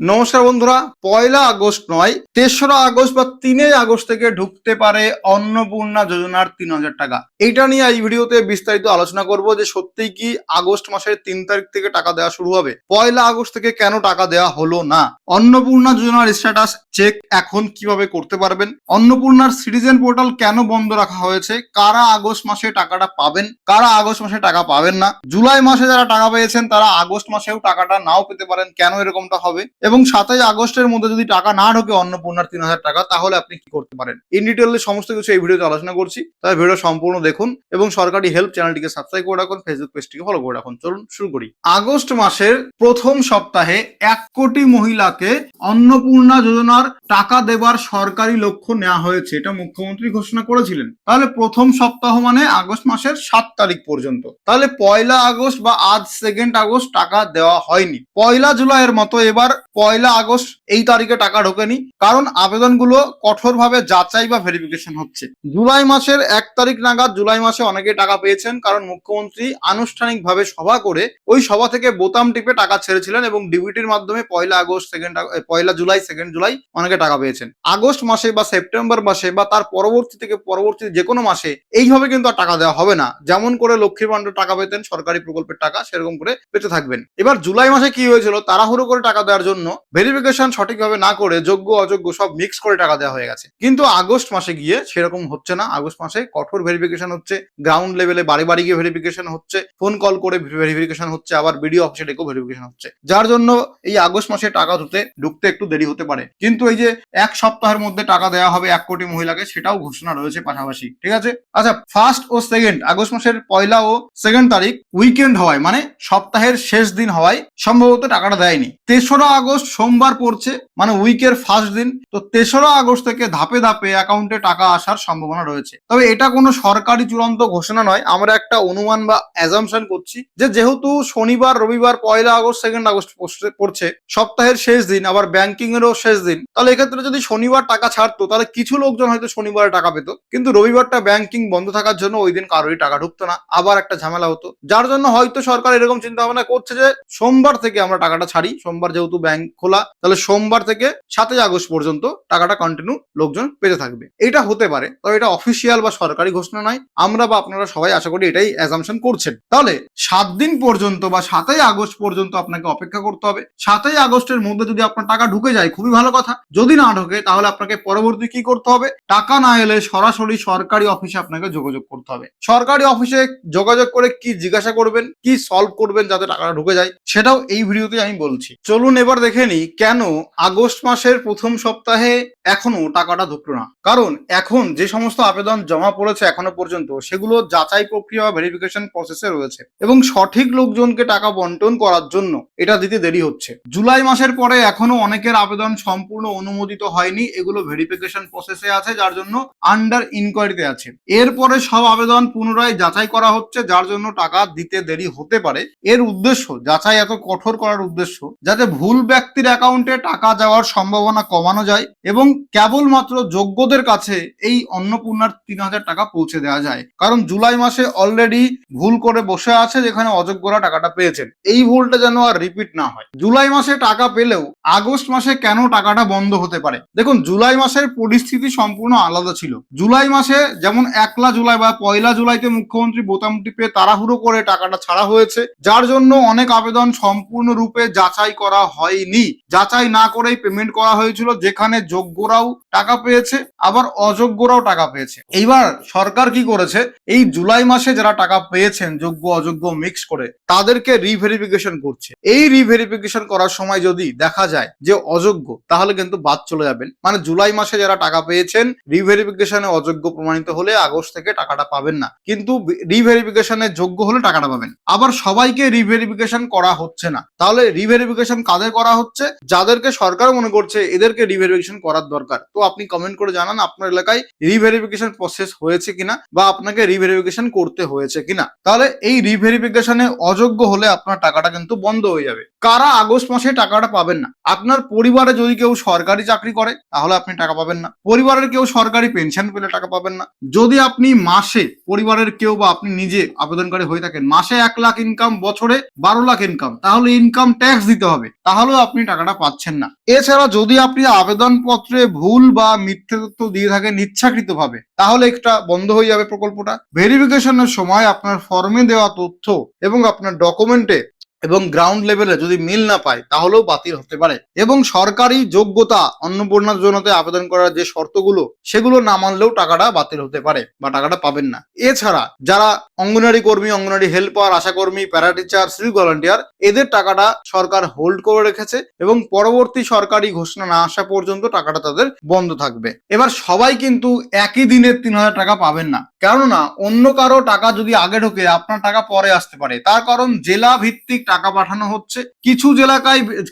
নমস্কার বন্ধুরা, 1 আগস্ট নয় 3রা আগস্ট বা 3 আগস্ট থেকে ঢুকতে পারে অন্নপূর্ণা যোজনার 3,000 টাকা। এইটা নিয়ে এই ভিডিওতে বিস্তারিত আলোচনা করব যে সত্যিই কি আগস্ট মাসের 3 তারিখ থেকে টাকা দেওয়া শুরু হবে, 1 আগস্ট থেকে কেন টাকা দেওয়া হলো না, অন্নপূর্ণা যোজনার স্ট্যাটাস চেক এখন কিভাবে করতে পারবেন, অন্নপূর্ণার সিটিজেন পোর্টাল কেন বন্ধ রাখা হয়েছে, কারা আগস্ট মাসে টাকাটা পাবেন, কারা আগস্ট মাসে টাকা পাবেন না, জুলাই মাসে যারা টাকা পেয়েছেন তারা আগস্ট মাসেও টাকাটা নাও পেতে পারেন, কেন এরকমটা হবে, এবং 7 আগস্টের মধ্যে যদি টাকা না ঢোকে অন্নপূর্ণার 3,000 টাকা তাহলে আপনি কি করতে পারেন। ইন ডিটেইলে সমস্ত কিছু এই ভিডিওতে আলোচনা করছি, তাই ভিডিও সম্পূর্ণ দেখুন এবং সরকারি হেল্প চ্যানেলটিকে সাবস্ক্রাইব করে রাখুন, ফেসবুক পেজটিকে ফলো করে রাখুন। চলুন শুরু করি। আগস্ট মাসের প্রথম সপ্তাহে 1 কোটি মহিলাকে অন্নপূর্ণা যোজনার টাকা দেবার সরকারি লক্ষ্য নেওয়া হয়েছে, এটা মুখ্যমন্ত্রী ঘোষণা করেছিলেন। তাহলে প্রথম সপ্তাহ মানে আগস্ট মাসের 7 তারিখ পর্যন্ত, তাহলে 1 আগস্ট বা আজ 2 আগস্ট টাকা দেওয়া হয়নি। 1 জুলাইয়ের মতো এবার 1 আগস্ট এই তারিখে টাকা ঢোকেনি, কারণ আবেদনগুলো কঠোরভাবে যাচাই বা ভেরিফিকেশন হচ্ছে। জুলাই মাসের 1 তারিখ নাগাদ জুলাই মাসে অনেকে টাকা পেয়েছেন, কারণ মুখ্যমন্ত্রী আনুষ্ঠানিকভাবে সভা করে ওই সভা থেকে বোতাম টিপে টাকা ছেড়েছিলেন এবং ডিবিটির মাধ্যমে 1 জুলাই 2 জুলাই অনেকে টাকা পেয়েছেন। আগস্ট মাসে বা সেপ্টেম্বর মাসে বা তার পরবর্তী থেকে পরবর্তী যে কোনো মাসে এইভাবে কিন্তু আর টাকা দেওয়া হবে না। যেমন করে লক্ষ্মীর ভান্ডার টাকা পেতেন, সরকারি প্রকল্পের টাকা সেরকম করে পেতে থাকবেন। এবার জুলাই মাসে কি হয়েছিল, তাড়াহুড়ো করে টাকা দেওয়ার জন্য ভেরিফিকেশন সঠিকভাবে না করে যোগ্য অযোগ্য সব মিক্স করে টাকা দেওয়া হয়ে গেছে। কিন্তু আগস্ট মাসে গিয়ে সেরকম হচ্ছে না। আগস্ট মাসে কঠোর ভেরিফিকেশন হচ্ছে, গ্রাউন্ড লেভেলে বাড়ি বাড়ি গিয়ে ভেরিফিকেশন হচ্ছে, ফোন কল করে ভেরিফিকেশন হচ্ছে, আবার বিডিও অফিসে ডেকেও ভেরিফিকেশন হচ্ছে, যার জন্য এই আগস্ট মাসে টাকা ঢুকতে একটু দেরি হতে পারে। কিন্তু এই যে 1 সপ্তাহের মধ্যে টাকা দেওয়া হবে 1 কোটি মহিলাকে, সেটাও ঘোষণা রয়েছে পাশাপাশি। ঠিক আছে, আচ্ছা, 1 ও 2 আগস্ট মাসের 1 ও 2 তারিখ উইকেন্ড হওয়ায় মানে সপ্তাহের শেষ দিন হওয়ায় সম্ভবত টাকাটা দেয়নি। 3রা আগস্ট সোমবার পড়ছে মানে উইকের ফার্স্ট দিন, তো 3রা আগস্ট থেকে ধাপে ধাপে অ্যাকাউন্টে টাকা আসার সম্ভাবনা রয়েছে। তবে এটা কোনো সরকারি চূড়ান্ত ঘোষণা নয়, আমরা একটা অনুমান বা অ্যাজাম্পশন করছি যে যেহেতু শনিবার রবিবার 1 আগস্ট 2 আগস্ট পড়ছে সপ্তাহের শেষ দিন, আবার ব্যাংকিং এরও শেষ দিন, তাহলে এক্ষেত্রে যদি শনিবার টাকা ছাড়তো তাহলে কিছু লোকজন হয়তো শনিবারে টাকা পেত, কিন্তু রবিবারটা ব্যাংকিং বন্ধ থাকার জন্য ওই দিন কারোরই টাকা ঢুকতো না, আবার একটা ঝামেলা হতো। যার জন্য হয়তো সরকার এরকম চিন্তা ভাবনা করছে যে সোমবার থেকে আমরা টাকাটা ছাড়ি, সোমবার যেহেতু ব্যাংক খোলা, তাহলে সোমবার থেকে 7 আগস্ট পর্যন্ত টাকাটা কন্টিনিউ লোকজন পেতে থাকবে। এটা হতে পারে, তবে এটা অফিসিয়াল বা সরকারি ঘোষণা নয়। আমরা বা আপনারা সবাই আশা করি এটাই অ্যাজাম্পশন করছেন। তাহলে 7 দিন পর্যন্ত বা 7 আগস্ট পর্যন্ত আপনাকে অপেক্ষা করতে হবে। 7 আগস্টের মধ্যে যদি আপনার টাকা ঢুকে যায় খুবই ভালো কথা, যদি না ঢোকে তাহলে আপনাকে পরবর্তী কি করতে হবে, টাকা না এলে সরাসরি সরকারি অফিসে আপনাকে যোগাযোগ করতে হবে। সরকারি অফিসে যোগাযোগ করে কি জিজ্ঞাসা করবেন, কি সলভ করবেন যাতে টাকাটা ঢুকে যায়, সেটাও এই ভিডিওতে আমি বলছি। চলুন এবার দেখে নিই কেন আগস্ট মাসের প্রথম সপ্তাহে এখনো টাকাটা ঢুকলো না। কারণ এখন যে সমস্ত আবেদন জমা পড়েছে এখনো পর্যন্ত সেগুলো যাচাই প্রক্রিয়া বা ভেরিফিকেশন প্রসেসে রয়েছে এবং সঠিক লোকজনকে টাকা বন্টন করার জন্য এটা দিতে দেরি হচ্ছে। জুলাই মাসের পরে এখনো অনেকের আবেদন সম্পূর্ণ অনুমোদিত হয়নি, এগুলো ভেরিফিকেশন প্রসেসে আছে, যার জন্য আন্ডার ইনকোয়ারিতে আছে। এরপরে সব আবেদন পুনরায় যাচাই করা হচ্ছে, যার জন্য টাকা দিতে দেরি হতে পারে। এর উদ্দেশ্য, যাচাই এত কঠোর করার উদ্দেশ্য যাতে ভুল ব্যক্তির অ্যাকাউন্টে টাকা যাওয়ার সম্ভাবনা কমানো যায় এবং কেবলমাত্র যোগ্যদের কাছে এই অন্নপূর্ণার 3,000 টাকা পৌঁছে দেওয়া যায়। কারণ জুলাই মাসে অলরেডি ভুল করে বসে আছে যেখানে অযোগ্যরা টাকাটা পেয়েছেন, এই ভুলটা যেন আর রিপিট না হয়। জুলাই মাসে টাকা পেলেও আগস্ট মাসে কেন টাকাটা বন্ধ হতে পারে? দেখুন, জুলাই মাসের পরিস্থিতি সম্পূর্ণ আলাদা ছিল। জুলাই মাসে যেমন 1 জুলাই বা 1 জুলাইতে মুখ্যমন্ত্রী বোতাম টিপে তাড়াহুড়ো করে টাকাটা ছাড়া হয়েছে, যার জন্য অনেক আবেদন সম্পূর্ণরূপে যাচাই করা হয়নি, যাচাই না করেই পেমেন্ট করা হয়েছিল, যেখানে যোগ্যরাও টাকা পেয়েছে আবার অযোগ্যরাও টাকা পেয়েছে। এইবার সরকার কি করেছে, এই জুলাই মাসে যারা টাকা পেয়েছেন যোগ্য অযোগ্য মিক্স করে তাদেরকে রিভেরিফিকেশন করছে। এই রিভেরিফিকেশন করার সময় যদি দেখা যায় যে অযোগ্য, তাহলে কিন্তু বাদ চলে যাবেন। মানে জুলাই মাসে যারা টাকা পেয়েছেন রিভেরিফিকেশনে অযোগ্য প্রমাণিত হলে আগস্ট থেকে টাকাটা পাবেন না, কিন্তু রিভেরিফিকেশনে যোগ্য হলে টাকাটা পাবেন। আবার সবাইকে রিভেরিফিকেশন করা হচ্ছে না, তাহলে রিভেরিফিকেশন কাদের করা হচ্ছে, যাদেরকে সরকার মনে করছে এদেরকে রিভেরিফিকেশন করার দরকার। তো আপনি কমেন্ট করে জানান আপনার এলাকায় রিভেরিফিকেশন প্রসেস হয়েছে কিনা বা আপনাকে রিভেরিফিকেশন করতে হয়েছে কিনা। তাহলে এই রিভেরিফিকেশনে অযোগ্য হলে আপনার টাকাটা কিন্তু বন্ধ হয়ে যাবে। কারা আগস্ট মাসে টাকাটা পাবেন না? আপনার পরিবারে যদি কেউ সরকারি চাকরি করে তাহলে আপনি টাকা পাবেন না, পরিবারের কেউ সরকারি পেনশন পেলে টাকা পাবেন না। যদি আপনি মাসে, পরিবারের কেউ বা আপনি নিজে আবেদনকারী হয়ে থাকেন, মাসে 1 লাখ ইনকাম, বছরে 12 লাখ ইনকাম, তাহলে ইনকাম ট্যাক্স দিতে হবে, তাহলেও আপনি টাকাটা পাচ্ছেন না। এছাড়া যদি আপনি আবেদনপত্রে ভুল বা মিথ্যে তথ্য দিয়ে থাকেন ইচ্ছাকৃতভাবে, তাহলে একটা বন্ধ হয়ে যাবে প্রকল্পটা। ভেরিফিকেশনের সময় আপনার ফর্মে দেওয়া তথ্য এবং আপনার ডকুমেন্টে এবং গ্রাউন্ড লেভেলে যদি মিল না পায় তাহলেও বাতিল হতে পারে। এবং সরকারি যোগ্যতা অন্নপূর্ণা যোজনাতে আবেদন করার যে শর্তগুলো সেগুলো না মানলেও টাকাটা বাতিল হতে পারে বা টাকাটা পাবেন না। এছাড়া যারা অঙ্গনারী কর্মী, অঙ্গনারী helper, আশাকর্মী, para teacher, civic volunteer, এদের টাকাটা সরকার হোল্ড করে রেখেছে এবং পরবর্তী সরকারি ঘোষণা না আসা পর্যন্ত টাকাটা তাদের বন্ধ থাকবে। এবার সবাই কিন্তু একই দিনে 3,000 টাকা পাবেন না, কেননা অন্য কারো টাকা যদি আগে ঢোকে আপনার টাকা পরে আসতে পারে। তার কারণ জেলা ভিত্তিক টাকা পাঠানো হচ্ছে।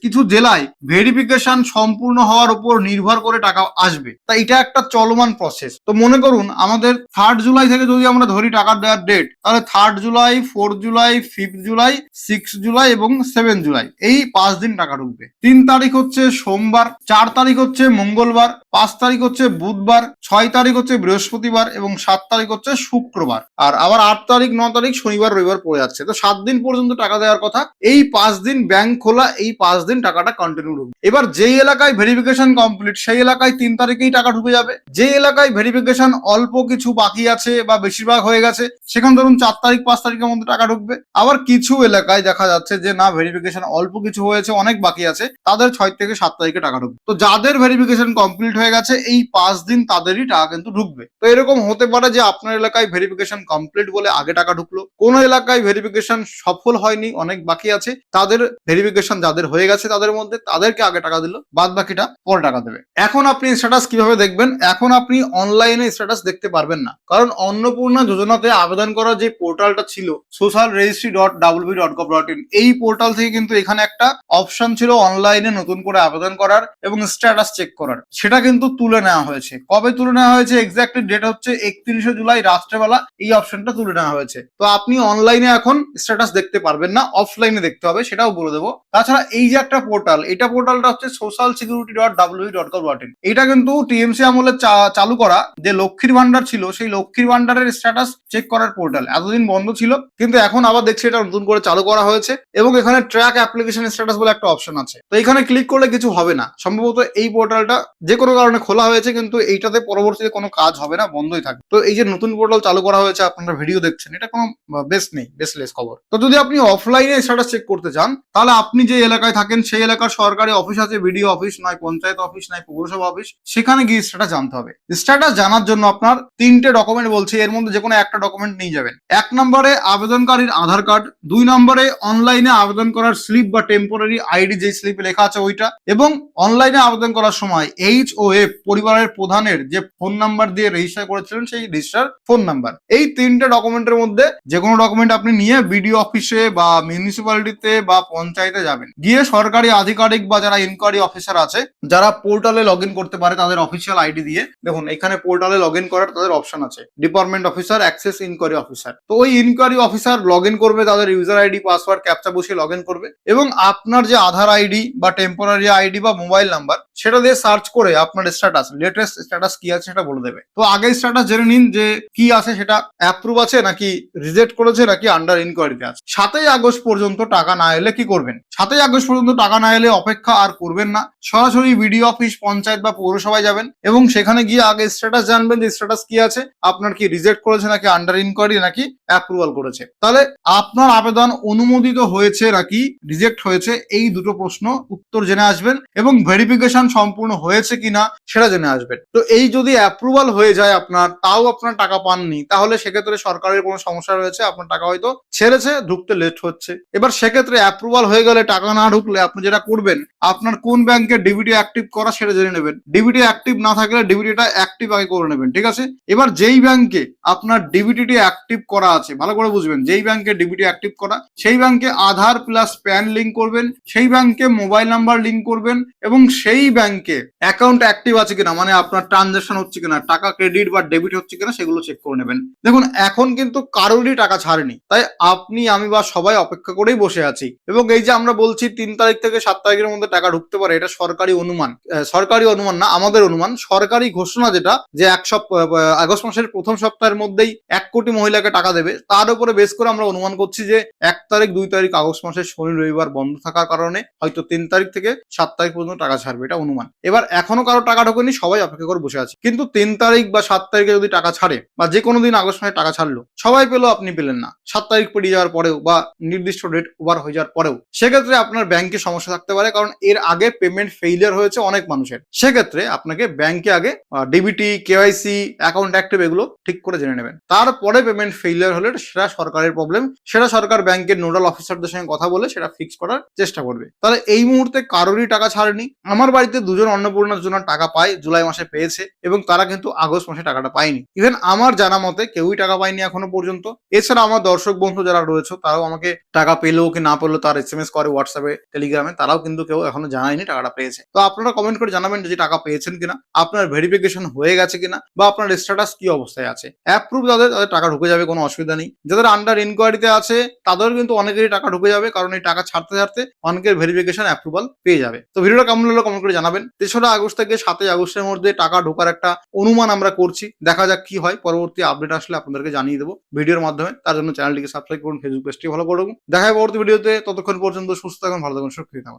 কিছু জেলায় ভেরিফিকেশন সম্পূর্ণ হওয়ার উপর নির্ভর করে টাকা আসবে, তাই এটা একটা চলমান প্রসেস। তো মনে করুন আমাদের 3rd জুলাই থেকে যদি আমরা ধরি টাকা দেওয়ার ডেট, তাহলে 3rd July, 4th July, 5th July, 6th July এবং 7th জুলাই এই 5 দিন টাকা ঢুকবে। 3 তারিখ হচ্ছে সোমবার, 4 তারিখ হচ্ছে মঙ্গলবার, 5 তারিখ হচ্ছে বুধবার, 6 তারিখ হচ্ছে বৃহস্পতিবার এবং 7 তারিখ হচ্ছে শুক্রবার। আর আবার 8 তারিখ, 9 তারিখ শনিবার রবিবার পড়ে যাচ্ছে। তো 7 দিন পর্যন্ত টাকা দেওয়ার কথা। এই 5 দিন ব্যাংক খোলা, এই 5 দিন টাকাটা কন্টিনিউ ঢুকবে। এবার যেই এলাকায় ভেরিফিকেশন কমপ্লিট সেই এলাকায় 3 তারিখেই টাকা ঢুকে যাবে। যে এলাকায় ভেরিফিকেশন অল্প কিছু বাকি আছে বা বেশিরভাগ হয়ে গেছে সেখানে ধরুন 4 তারিখ, 5 তারিখের মধ্যে টাকা ঢুকবে। আবার কিছু এলাকায় দেখা যাচ্ছে যে না, ভেরিফিকেশন অল্প কিছু হয়েছে, অনেক বাকি আছে, তাদের 6 থেকে 7 তারিখে টাকা ঢুকবে। তো যাদের ভেরিফিকেশন কমপ্লিট হয়ে গেছে এই 5 দিন তাদেরই টাকা কিন্তু ঢুকবে। তো এরকম হতে পারে যে আপনার এলাকায় ভেরিফিকেশন কমপ্লিট বলে আগে টাকা ঢুকলো, কোন এলাকায় ভেরিফিকেশন সফল হয়নি, অনেক বাকি আছে, তাদের ভেরিফিকেশন যাদের হয়ে গেছে তাদের মধ্যে তাদেরকে আগে টাকা দিল, বাদ বাকিটা পরে টাকা দেবে। এখন আপনি স্ট্যাটাস কিভাবে দেখবেন? এখন আপনি অনলাইনে স্ট্যাটাস দেখতে পারবেন না, কারণ অন্নপূর্ণা যোজনাতে আবেদন করার যে পোর্টালটা ছিল socialregistry.wb.gov.in, এই পোর্টাল থেকে কিন্তু এখানে একটা অপশন ছিল অনলাইনে নতুন করে আবেদন করার এবং স্ট্যাটাস চেক করার, সেটা কিন্তু তুলে নেওয়া হয়েছে। কবে তুলে নেওয়া হয়েছে? এক্স্যাক্টলি ডেট হচ্ছে 31শে জুলাই রাত্রেবেলা এই অপশনটা তুলে নেওয়া হয়েছে। তো আপনি অনলাইনে এখন স্ট্যাটাস দেখতে পারবেন না, অফলাইনে দেখতে হবে, সেটাও বলে দেবো। তাছাড়া এই যে একটা পোর্টাল, এটা পোর্টালটা হচ্ছে socialsecurity.wb.gov.in, এটা কিন্তু টিএমসি আমলে চালু করা যে লক্ষ্মীর ভান্ডার ছিল সেই লক্ষ্মীর ভান্ডারের স্ট্যাটাস চেক করার পোর্টাল। এতদিন বন্ধ ছিল কিন্তু এখন আবার দেখছি এটা নতুন করে চালু করা হয়েছে এবং এখানে ট্র্যাক অ্যাপ্লিকেশন স্ট্যাটাস বলে একটা অপশন আছে। তো এখানে ক্লিক করলে কিছু হবে না, সম্ভবত এই পোর্টালটা যে কোনো কারণে খোলা হয়েছে কিন্তু এইটাতে পরবর্তীতে কোনো কাজ হবে না, বন্ধই থাকবে। তো এই যে নতুন পোর্টাল চালু করা হয়েছে, আপনারা ভিডিও দেখছেন, এটা কোনো বেস নেই, বেসলেস খবর। তো যদি আপনি অফলাইনে স্ট্যাটাস চেক করতে চান তাহলে আপনি যে এলাকায় থাকেন সেই এলাকার সরকারি অফিস আছে, বিডিও অফিস, নয় পঞ্চায়েত অফিস, নয় পৌরসভা অফিস, সেখানে গিয়ে স্ট্যাটাস জানতে হবে। স্ট্যাটাস জানার জন্য আপনার 3টে ডকুমেন্ট বলছে, এর মধ্যে যে কোনো একটা ডকুমেন্ট নিয়ে যাবেন। 1 নম্বরে আবেদনকারীর আধার কার্ড, 2 নম্বরে অনলাইনে আবেদন করার স্লিপ বা টেম্পোরারি আইডি যে স্লিপে লেখা আছে ওইটা, এবং অনলাইনে আবেদন করার সময় HOF পরিবারের প্রধানের যে ফোন নাম্বার দিয়ে রেজিস্টার করেছিলেন সেই রেজিস্টার ফোন নাম্বার। এই 3টে ডকুমেন্টের মধ্যে যে কোনো ডকুমেন্ট আপনি নিয়ে বিডিও অফিসে বা মিউনিসিপ্যালিটিতে বা পঞ্চায়েতে যাবেন, গিয়ে সরকারি আধিকারিক বা যারা ইনকোয়ারি অফিসার আছে, যারা পোর্টালে লগ ইন করতে পারে তাদের অফিসিয়াল আইডি দিয়ে, দেখুন এখানে পোর্টালে লগ ইন করার তাদের অপশন আছে, department officer, access inquiry officer. তো ওই ইনকোয়ারি অফিসার লগ ইন করবে, তাদের ইউজার আইডি, পাসওয়ার্ড, ক্যাপচা বসিয়ে লগ ইন করবে এবং আপনার যে আধার আইডি বা টেম্পোরারি আইডি বা মোবাইল নাম্বার সেটা দিয়ে সার্চ করে আপনার স্ট্যাটাস, লেটেস্ট স্ট্যাটাস কি আছে সেটা বলে দেবে। তো আগে স্ট্যাটাস জেনে নিন যে কি আছে, সেটা অ্যাপ্রুভ আছে নাকি রিজেক্ট করেছে নাকি আন্ডার ইনকোয়ারিতে আছে। 7ই আগস্ট পর্যন্ত টাকা না এলে কি করবেন? 7ই আগস্ট পর্যন্ত টাকা না এলে অপেক্ষা আর করবেন না, সরাসরি বিডিও অফিস, পঞ্চায়েত বা পৌরসভায় যাবেন এবং সেখানে গিয়ে আগে স্ট্যাটাস জানবেন যে স্ট্যাটাস কি আছে, আপনার কি রিজেক্ট করেছে নাকি আন্ডার ইনকোয়ারি নাকি অ্যাপ্রুভাল করেছে। তাহলে আপনার আবেদন অনুমোদিত হয়েছে নাকি রিজেক্ট হয়েছে, এই দুটো প্রশ্ন উত্তর জেনে আসবেন এবং ভেরিফিকেশন সম্পূর্ণ হয়েছে কিনা সেটা জেনে আসবেন। তো এই যদি অ্যাপ্রুভাল হয়ে যায় আপনার, তাও আপনার টাকা পাননি, তাহলে সেক্ষেত্রে সরকারের কোনো সমস্যা রয়েছে, আপনার টাকা হয়তো ছেড়েছে, ঢুকতে লেট হচ্ছে। এবার সেক্ষেত্রে অ্যাপ্রুভাল হয়ে গেলে টাকা না ঢুকলে আপনি যেটা করবেন, আপনার কোন ব্যাংকে ডিবিটি অ্যাক্টিভ করা সেটা জেনে নেবেন। ডিবিটি অ্যাক্টিভ না থাকলে ডিবিটিটা অ্যাক্টিভ আগে করে নেবেন, ঠিক আছে? এবার যেই ব্যাংকে আপনার ডিবিটিটি অ্যাক্টিভ করা আছে, ভালো করে বুঝবেন, যেই ব্যাংকে ডিবিটি অ্যাক্টিভ করা সেই ব্যাংকে আধার প্লাস প্যান লিঙ্ক করবেন, সেই ব্যাংকে মোবাইল নাম্বার লিঙ্ক করবেন এবং সেই ব্যাংকে অ্যাকাউন্ট অ্যাক্টিভ আছে কিনা, মানে আপনার ট্রানজাকশন হচ্ছে কিনা, টাকা ক্রেডিট বা ডেবিট হচ্ছে কিনা সেগুলো চেক করে নেবেন। দেখুন এখন কিন্তু কারোরই টাকা ছাড়েনি, তাই আপনি আমি বা সবাই অপেক্ষা করেই বসে আছি। এবং এই যে আমরা বলছি 3 তারিখ থেকে 7 তারিখের মধ্যে টাকা ঢুকতে পারে, এটা সরকারি অনুমান, সরকারি অনুমান না আমাদের অনুমান, সরকারি ঘোষণা যেটা, যে আগস্ট মাসের প্রথম সপ্তাহের মধ্যেই 1 কোটি মহিলাকে টাকা দেবে, তার উপরে বেস করে আমরা অনুমান করছি যে 1 তারিখ 2 তারিখ আগস্ট মাসের শনি রবিবার বন্ধ থাকার কারণে হয়তো 3 তারিখ থেকে 7 তারিখ পর্যন্ত টাকা ছাড়বে, এটা অনুমান। এবার এখনো কারো টাকা ঢোকেনি, সবাই অপেক্ষা করে বসে আছে, কিন্তু 3 তারিখ বা 7 তারিখে যদি টাকা ছাড়ে বা যে কোনো দিন আগস্ট মাসে টাকা ছাড়লো, সবাই পেলো আপনি পেলেন না, 7 তারিখ পেরিয়ে যাওয়ার পরেও বা নির্দিষ্ট ডেট ওভার হয়ে যাওয়ার পরেও, সেক্ষেত্রে আপনার ব্যাংকে সমস্যা থাকতে পারে, কারণ এর আগে পেমেন্ট ফেইলিয়ার হয়েছে অনেক মানুষের। সেক্ষেত্রে আপনাকে ব্যাংকে আগে ডিবিটি, কেওয়াইসি, অ্যাকাউন্ট অ্যাক্টিভ এগুলো ঠিক করে জেনে নেবেন, তারপরে পেমেন্ট ফেইলিয়ার হলে সেটা সরকারের প্রবলেম, সেটা সরকার ব্যাংকের নোডাল অফিসারদের সঙ্গে কথা বলে সেটা ফিক্স করার চেষ্টা করবে। তাহলে এই মুহূর্তে কারোরই টাকা ছাড়েনি। আমার বাড়িতে 2জন অন্নপূর্ণা যোজনার টাকা পায়, জুলাই মাসে পেয়েছে, এবং তারা কিন্তু আগস্ট মাসে টাকাটা পায়নি। ইভেন আমার জানা মতে কেউই টাকা পায়নি এখনো পর্যন্ত। এছাড়া আমার দর্শক বন্ধু যারা রয়েছে তারাও আমাকে টাকা পেলো কি না পেলো তার SMS করে হোয়াটসঅ্যাপে, টেলিগ্রামে, তারাও কিন্তু কেউ এখনো জানায়নি টাকাটা পেয়েছে। তো আপনারা কমেন্ট করে জানাবেন যে টাকা পেয়েছেন কিনা, আপনার ভেরিফিকেশন হয়ে গেছে কিনা, বা আপনার স্ট্যাটাস কি অবস্থায় আছে। অ্যাপ্রুভ যাদের, তাদের টাকা ঢুকে যাবে, কোনো অসুবিধা নেই। যাদের আন্ডার ইনকোয়ারিতে আছে তাদের কিন্তু অনেকেরই টাকা ঢুকে যাবে, কারণ এই টাকা ছাড়তে ছাড়তে অনেকের ভেরিফিকেশন অ্যাপ্রুভাল পেয়ে যাবে। তো ভিডিওটা কেমন হলো কমেন্ট করে জানাবেন। 3রা আগস্ট থেকে 7ই আগস্টের মধ্যে টাকা ঢোকার একটা অনুমান আমরা করছি, দেখা যাক কি হয়। পরবর্তী আপডেট আসলে আপনাদেরকে জানিয়ে দেবো ভিডিওর মাধ্যমে। তার জন্য চ্যানেলটিকে সাবস্ক্রাইব করুন, ফেসবুক পেজটি ফলো করুন। দেখা হবে পরবর্তী ভিডিওতে। ততক্ষণ পর্যন্ত সুস্থ থাকুন, ভালো থাকুন, সুরক্ষিত থাকুন।